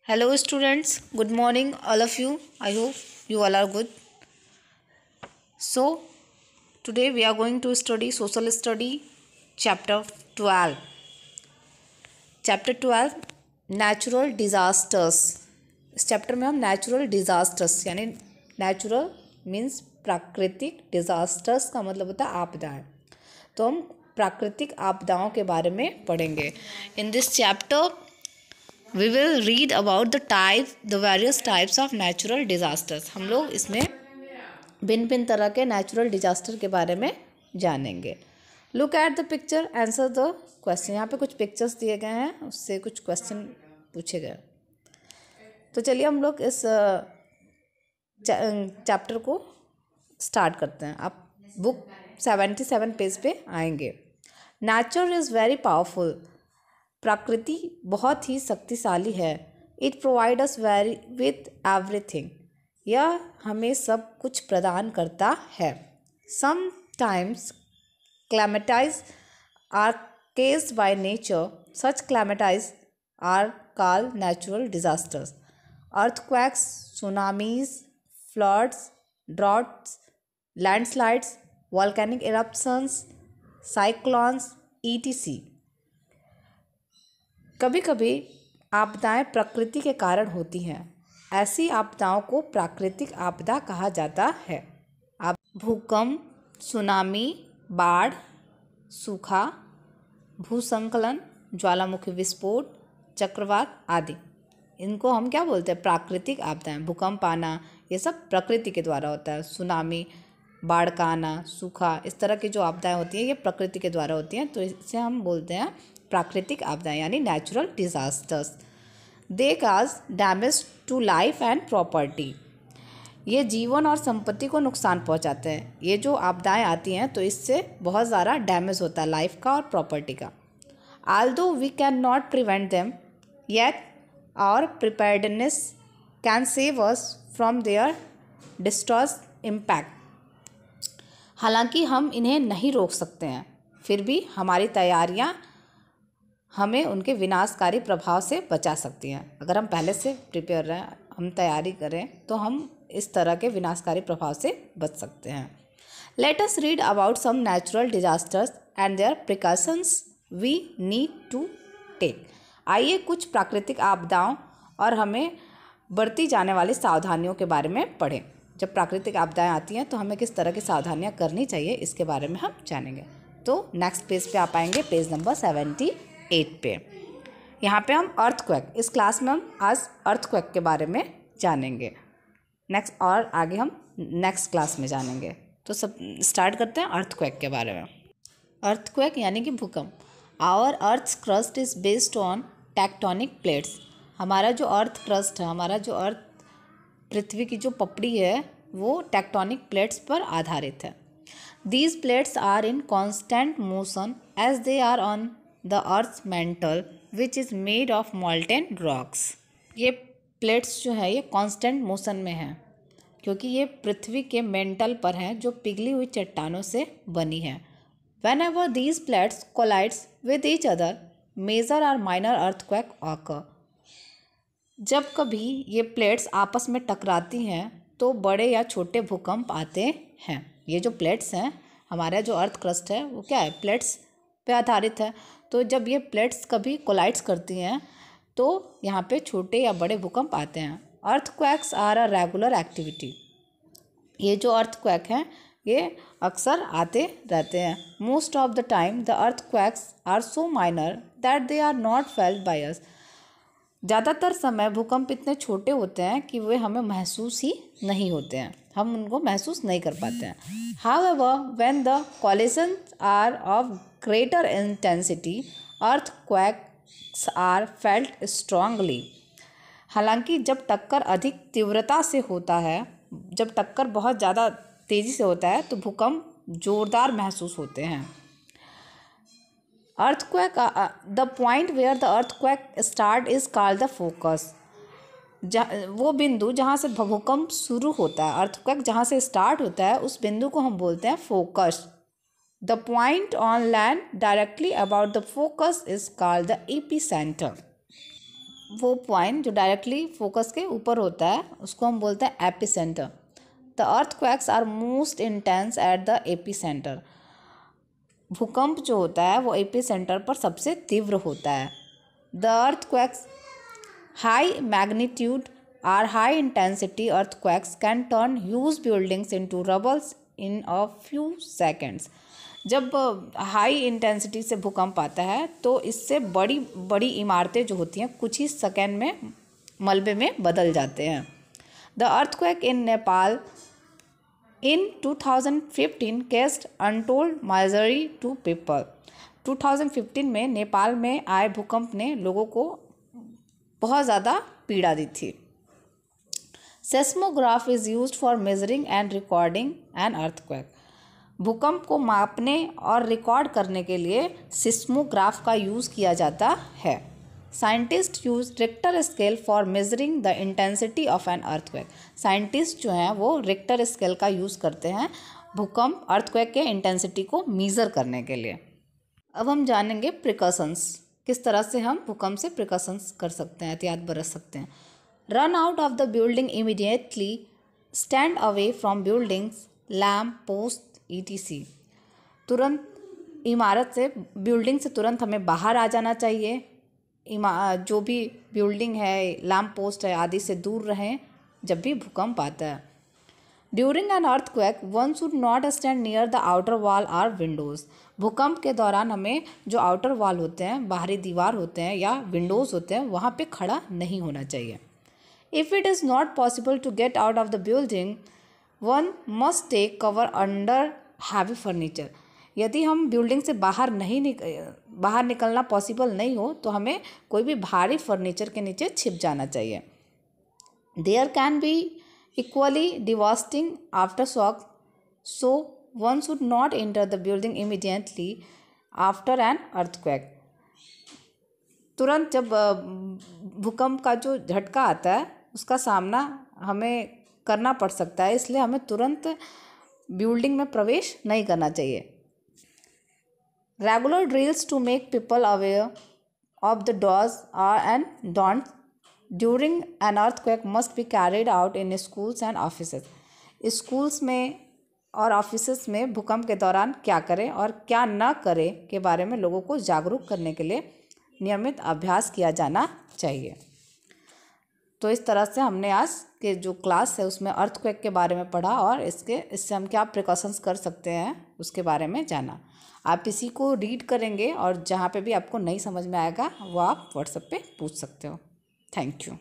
Hello students, good morning all of you. I hope you all are good. So today we are going to study social study chapter 12. Chapter 12 Natural Disasters. इस chapter में हम natural disasters यानी natural means प्राकृतिक, disasters का मतलब होता है आपदाएं, तो हम प्राकृतिक आपदाओं के बारे में पढ़ेंगे. In this chapter we will read about the various types of natural disasters. हम लोग इसमें भिन्न भिन्न तरह के नेचुरल डिजास्टर के बारे में जानेंगे. Look at the picture, answer the question. यहाँ पे कुछ पिक्चर्स दिए गए हैं, उससे कुछ क्वेश्चन पूछे गए. तो चलिए हम लोग इस चैप्टर को स्टार्ट करते हैं. आप बुक 77 पेज पे आएंगे. Nature is very powerful. प्रकृति बहुत ही शक्तिशाली है. It provide us very with everything. यह हमें सब कुछ प्रदान करता है. Sometimes calamities are caused by nature. Such calamities are called natural disasters. Earthquakes, tsunamis, floods, droughts, landslides, volcanic eruptions, cyclones etc. कभी कभी आपदाएं प्रकृति के कारण होती हैं. ऐसी आपदाओं को प्राकृतिक आपदा कहा जाता है. भूकंप, सुनामी, बाढ़, सूखा, भूस्खलन, ज्वालामुखी विस्फोट, चक्रवात आदि, इनको हम क्या बोलते हैं? प्राकृतिक आपदाएं. भूकंप आना ये सब प्रकृति के द्वारा होता है. सुनामी, बाढ़ का आना, सूखा, इस तरह की जो आपदाएं होती हैं ये प्रकृति के द्वारा होती हैं, तो इसे हम बोलते हैं प्राकृतिक आपदाएं यानी natural disasters. They cause damage to life and property. ये जीवन और संपत्ति को नुकसान पहुंचाते हैं. ये जो आपदाएं आती हैं तो इससे बहुत ज़्यादा डैमेज होता है लाइफ का और प्रॉपर्टी का. Although we can not prevent them yet our preparedness can save us from their disastrous impact. हालांकि हम इन्हें नहीं रोक सकते हैं, फिर भी हमारी तैयारियां हमें उनके विनाशकारी प्रभाव से बचा सकती हैं. अगर हम पहले से प्रिपेयर रहें, हम तैयारी करें, तो हम इस तरह के विनाशकारी प्रभाव से बच सकते हैं. Let us read about some natural disasters and their precautions we need to take. आइए कुछ प्राकृतिक आपदाओं और हमें बरती जाने वाली सावधानियों के बारे में पढ़ें. जब प्राकृतिक आपदाएं आती हैं तो हमें किस तरह की सावधानियां करनी चाहिए, इसके बारे में हम जानेंगे. तो नेक्स्ट पेज पे आप आएंगे, पेज नंबर 78 पे. यहाँ पे हम अर्थक्वेक, इस क्लास में हम आज अर्थक्वेक के बारे में जानेंगे. नेक्स्ट और आगे हम नेक्स्ट क्लास में जानेंगे. तो सब स्टार्ट करते हैं अर्थक्वेक के बारे में. अर्थक्वेक यानी कि भूकंप. Our earth's crust is based on tectonic plates. हमारा जो अर्थ क्रस्ट है, हमारा जो अर्थ पृथ्वी की जो पपड़ी है, वो टेक्टोनिक प्लेट्स पर आधारित है. These plates are in constant motion as they are on the earth mantle which is made of molten rocks. ये प्लेट्स जो है ये कांस्टेंट मोशन में हैं क्योंकि ये पृथ्वी के मेंटल पर हैं जो पिघली हुई चट्टानों से बनी हैं. Whenever these plates collides with each other major or minor earthquake occur. जब कभी ये प्लेट्स आपस में टकराती हैं तो बड़े या छोटे भूकंप आते हैं. ये जो प्लेट्स हैं, हमारा जो अर्थ क्रस्ट है वो क्या है? प्लेट्स पे आधारित है. तो जब ये प्लेट्स कभी कोलाइड्स करती हैं तो यहाँ पे छोटे या बड़े भूकंप आते हैं. Earthquakes are a regular activity. ये जो अर्थक्वेक हैं ये अक्सर आते रहते हैं. Most of the time the earthquakes are so minor that they are not felt by us. ज़्यादातर समय भूकंप इतने छोटे होते हैं कि वे हमें महसूस ही नहीं होते हैं, हम उनको महसूस नहीं कर पाते हैं. However when the collisions are of greater intensity earthquakes are felt strongly. हालांकि जब टक्कर अधिक तीव्रता से होता है, जब टक्कर बहुत ज़्यादा तेज़ी से होता है तो भूकंप जोरदार महसूस होते हैं. Earthquake, the point where the earthquake start is called the focus. वो बिंदु जहाँ से भूकंप शुरू होता है, अर्थक्वेक जहाँ से स्टार्ट होता है, उस बिंदु को हम बोलते हैं focus. The point on land directly about the focus is called the epicentre. वो पॉइंट जो डायरेक्टली फोकस के ऊपर होता है उसको हम बोलते हैं epicentre. The earthquakes are most intense at the epicentre. भूकंप जो होता है वो एपिसेंटर पर सबसे तीव्र होता है। The earthquakes high magnitude are high intensity earthquakes can turn huge buildings into rubbles in a few seconds. जब हाई इंटेंसिटी से भूकंप आता है तो इससे बड़ी बड़ी इमारतें जो होती हैं कुछ ही सेकेंड में मलबे में बदल जाते हैं। The earthquake in Nepal in 2015 caused untold misery to people। 2015 में नेपाल में आए भूकंप ने लोगों को बहुत ज़्यादा पीड़ा दी थी। Seismograph is used for measuring and recording an earthquake. भूकंप को मापने और रिकॉर्ड करने के लिए सिस्मोग्राफ का यूज़ किया जाता है। Scientist use Richter scale for measuring the intensity of an earthquake. Scientist जो हैं वो रिक्टर स्केल का यूज़ करते हैं भूकंप अर्थक्वेक के इंटेंसिटी को मीज़र करने के लिए। अब हम जानेंगे प्रिकॉशंस, किस तरह से हम भूकंप से प्रिकॉशंस कर सकते हैं, एहतियात बरत सकते हैं। Run out of the building immediately, stand away from buildings, lamp post ETC। तुरंत इमारत से बिल्डिंग से तुरंत हमें बाहर आ जाना चाहिए। जो भी बिल्डिंग है, लैम्प पोस्ट है आदि से दूर रहें जब भी भूकंप आता है। During an earthquake one should not stand near the outer wall or windows. भूकंप के दौरान हमें जो आउटर वॉल होते हैं, बाहरी दीवार होते हैं या विंडोज़ होते हैं, वहाँ पे खड़ा नहीं होना चाहिए। If it is not possible to get out of the building one must take cover under heavy furniture. यदि हम बिल्डिंग से बाहर निकलना पॉसिबल नहीं हो तो हमें कोई भी भारी फर्नीचर के नीचे छिप जाना चाहिए। There can be equally devastating aftershock, so one should not enter the building immediately after an earthquake. तुरंत जब भूकंप का जो झटका आता है उसका सामना हमें करना पड़ सकता है, इसलिए हमें तुरंत बिल्डिंग में प्रवेश नहीं करना चाहिए। Regular drills to make people aware of the do's and don'ts during an earthquake must be carried out in schools and offices। Schools में और ऑफिसेस में भूकंप के दौरान क्या करें और क्या न करें के बारे में लोगों को जागरूक करने के लिए नियमित अभ्यास किया जाना चाहिए। तो इस तरह से हमने आज के जो क्लास है उसमें अर्थक्वेक के बारे में पढ़ा और इससे हम क्या प्रिकॉशंस कर सकते हैं उसके बारे में जाना। आप इसी को रीड करेंगे और जहाँ पे भी आपको नहीं समझ में आएगा वो आप व्हाट्सएप पे पूछ सकते हो। Thank you.